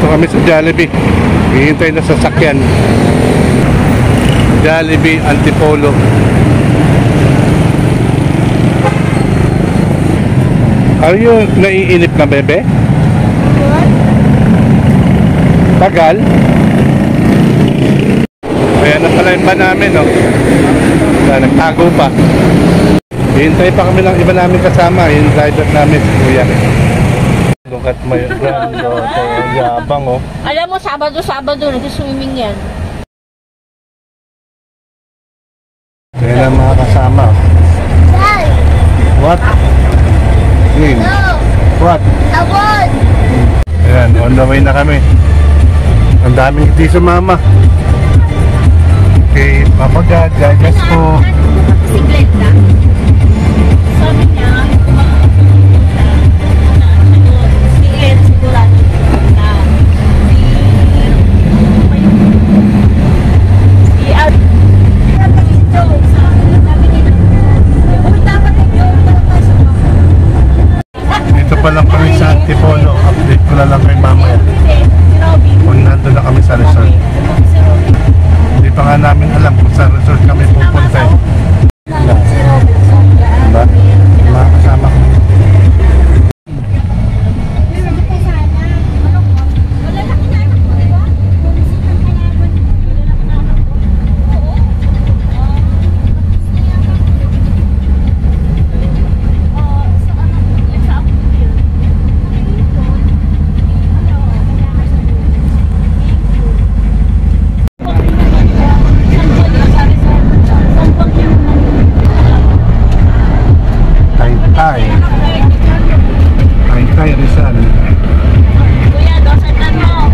Dito kami sa Jollibee. Hihintay na sasakyan. Jollibee Antipolo. Are you naiinip na, bebe? Tagal? Ayan na pala yung ba namin, no? Nagtago pa. Hihintay pa kami ng iba namin kasama. Yung driver namin, si Kuya. Lukat mo yung gando. Yabang, oh. Alam mo, Sabado, nag-swimming yan. Ayan ang mga kasama. What? What? Ayan, on the way na kami. Ang daming hindi sumama. Okay, Papa God, gagas po. Bisikleta. Sabi niya, si Ed sigurado na si Ad dito pa lang kami sa Antipolo. Update ko na lang kay mamaya kung nandun na kami sa resort. Hindi pa nga namin alam kung sa resort kami pupunta. Diba? Mga kasama ko. Ay, Rizal. Kuya, dosan mo.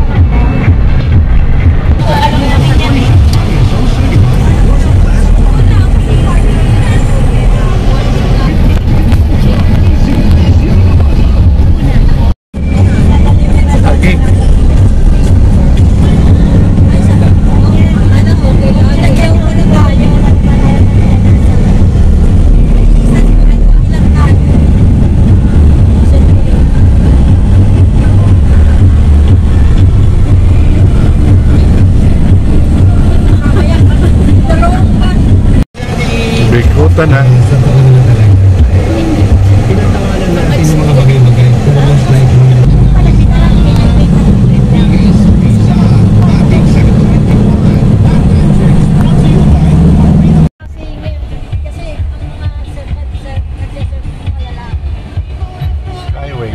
Okay. Bikutan na. Pinatawanan natin yung mga bagay-bagay. Almost like Highway.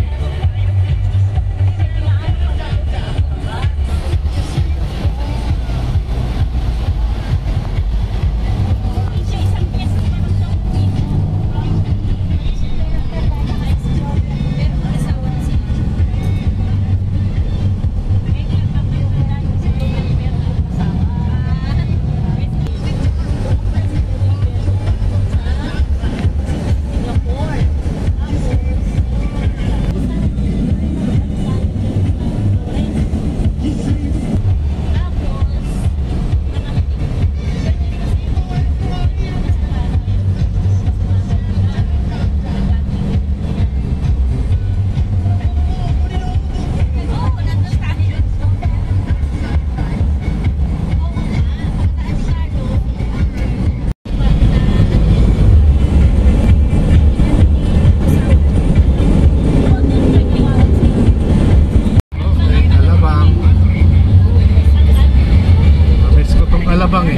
Alabang eh.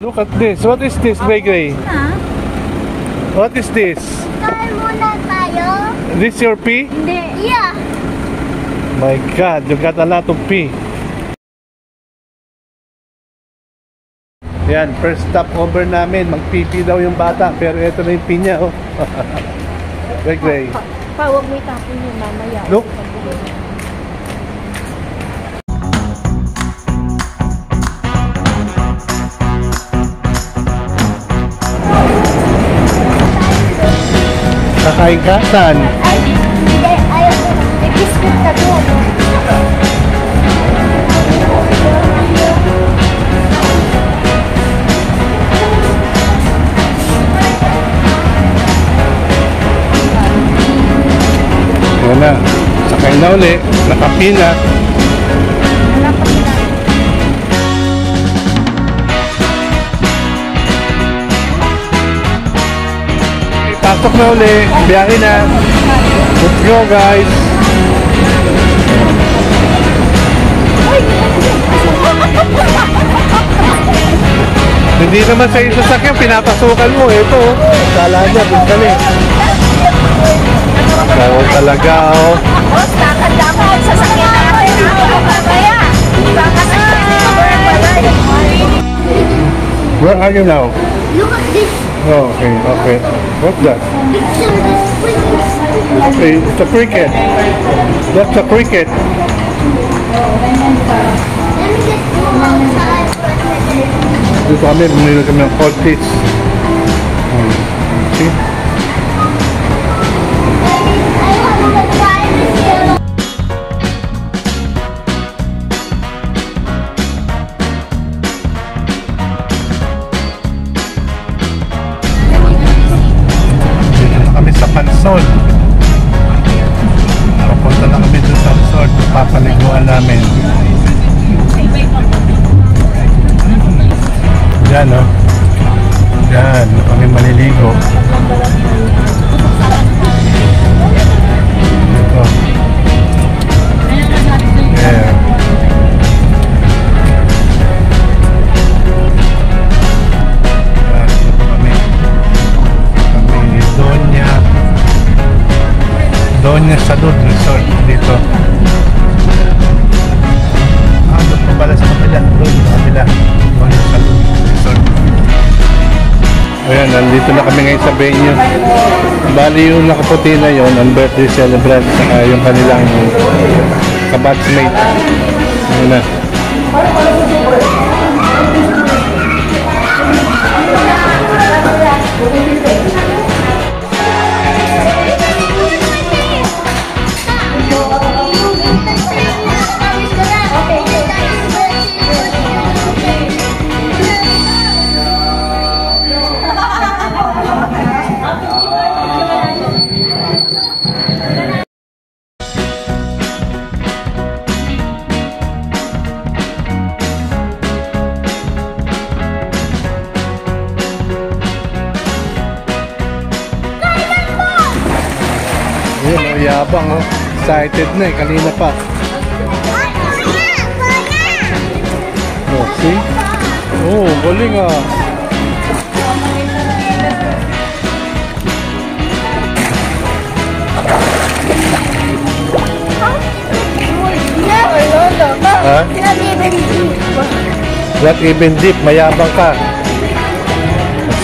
Look at this. What is this, Gray? What is this? Kain muna tayo. This your pee? Hindi. Yeah. My God, you got a lot of pee. Yan, first stop over namin. Magpipi daw yung bata, pero ito na yung pinya, oh. Gray. Pa, huwag mo itapon yun mamaya. Look. Kakain ka? Saan? Ay, hindi. Ayaw ko. May biscuit na doon. Yan na. Sakay na uli. Nakapina. Pasok na uli. Biyahe na. Let's go, guys. Hindi naman sa isa sakyan, pinapasukan mo. Ito, oh. Kala niya, bintali. Oo, talaga, oh. Boss, nakanda mo ang sasakyan natin. Kaya, Where are you now? Look at this Oh, okay. What's that? picture. This one is Okay, it's a cricket. That's a cricket. Let me just go outside for a second. Dito kami, bumili kami ng cold fish. See? I want to try this yellow. Dito na kami sa Pansol. Papunta na kami dun sa resort. Papaliguan namin. Yan, oh. Yan, kami maliligo. Ito. Yeah. Yan, ito kami. Kami Doña Salud Resort dito. Doon pa pala sa kabila. Doon sa kabila. Doña Salud Resort. Ayan, nandito na kami ngayon sa venue. Bali yung nakaputi na yun, ang birthday celebrant, saka yung kanilang kabatchmate. Ayan na. Ayan, oh, yabang, oh. Excited na eh, kanina pa. Oh, see? Oh, galing, ah. Ha? Not even deep, mayabang ka.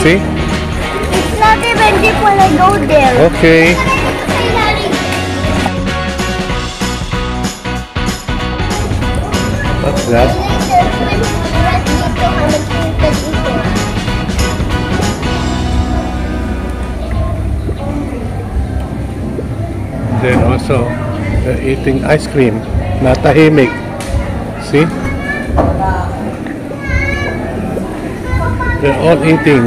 See? It's not even deep when I go there. Okay. What's that? Then also, they're eating ice cream. Natahimik. See? They're all eating.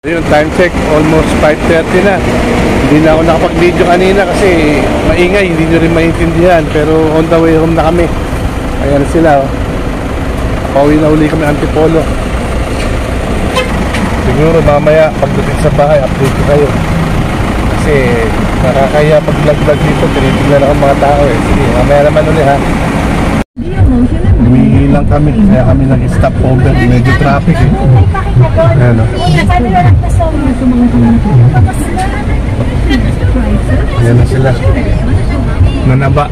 Yung time check, almost 5:30 na. Hindi na ako nakapag-video kanina kasi maingay, hindi nyo rin maintindihan. Pero on the way home na kami. Ayan sila, oh. Pauwi na uli kami Antipolo. Siguro mamaya pagdating sa bahay, update ko kayo. Kasi nakakaya pag-vlog dito, tinitignan ako mga tao eh. Sige, mamaya naman ulit ha. Humingi lang kami, kaya kami nag-stop over. Medyo traffic eh. Ayan o. Ayan na sila. Nanaba.